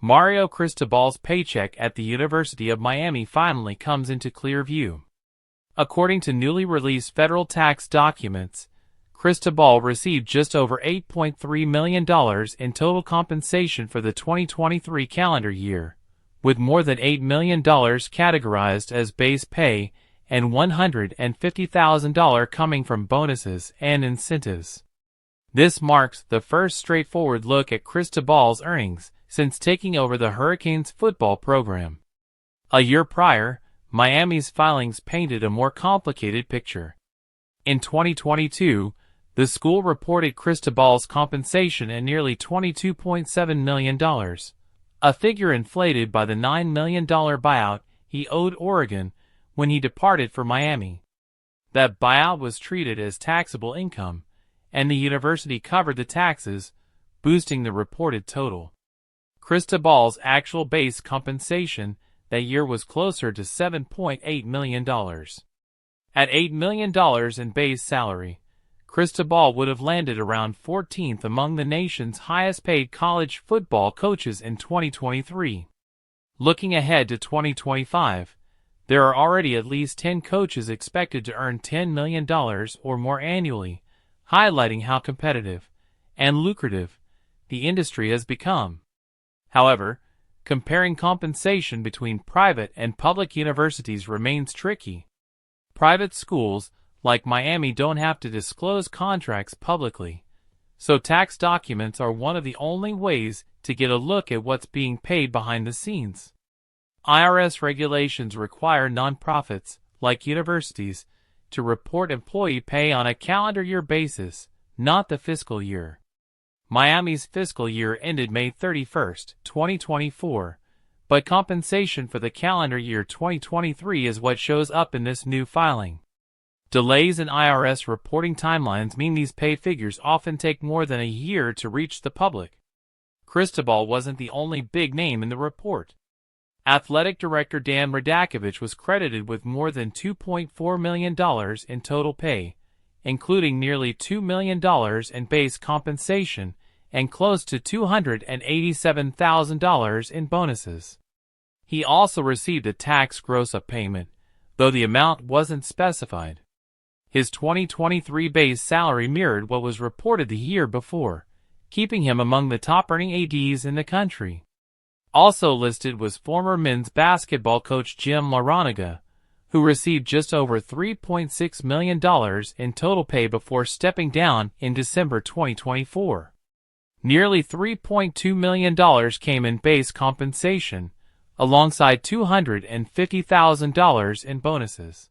Mario Cristobal's paycheck at the University of Miami finally comes into clear view. According to newly released federal tax documents, Cristobal received just over $8.3 million in total compensation for the 2023 calendar year, with more than $8 million categorized as base pay and $150,000 coming from bonuses and incentives. This marks the first straightforward look at Cristobal's earnings since taking over the Hurricanes football program. A year prior, Miami's filings painted a more complicated picture. In 2022, the school reported Cristobal's compensation at nearly $22.7 million, a figure inflated by the $9 million buyout he owed Oregon when he departed for Miami. That buyout was treated as taxable income, and the university covered the taxes, boosting the reported total. Cristobal's actual base compensation that year was closer to $7.8 million. At $8 million in base salary, Cristobal would have landed around 14th among the nation's highest-paid college football coaches in 2023. Looking ahead to 2025, there are already at least 10 coaches expected to earn $10 million or more annually, highlighting how competitive and lucrative the industry has become. However, comparing compensation between private and public universities remains tricky. Private schools, like Miami, don't have to disclose contracts publicly, so tax documents are one of the only ways to get a look at what's being paid behind the scenes. IRS regulations require nonprofits, like universities, to report employee pay on a calendar year basis, not the fiscal year. Miami's fiscal year ended May 31, 2024, but compensation for the calendar year 2023 is what shows up in this new filing. Delays in IRS reporting timelines mean these pay figures often take more than a year to reach the public. Cristobal wasn't the only big name in the report. Athletic Director Dan Radakovich was credited with more than $2.4 million in total pay, including nearly $2 million in base compensation and close to $287,000 in bonuses. He also received a tax gross-up payment, though the amount wasn't specified. His 2023 base salary mirrored what was reported the year before, keeping him among the top-earning ADs in the country. Also listed was former men's basketball coach Jim Larranaga, who received just over $3.6 million in total pay before stepping down in December 2024. Nearly $3.2 million came in base compensation, alongside $250,000 in bonuses.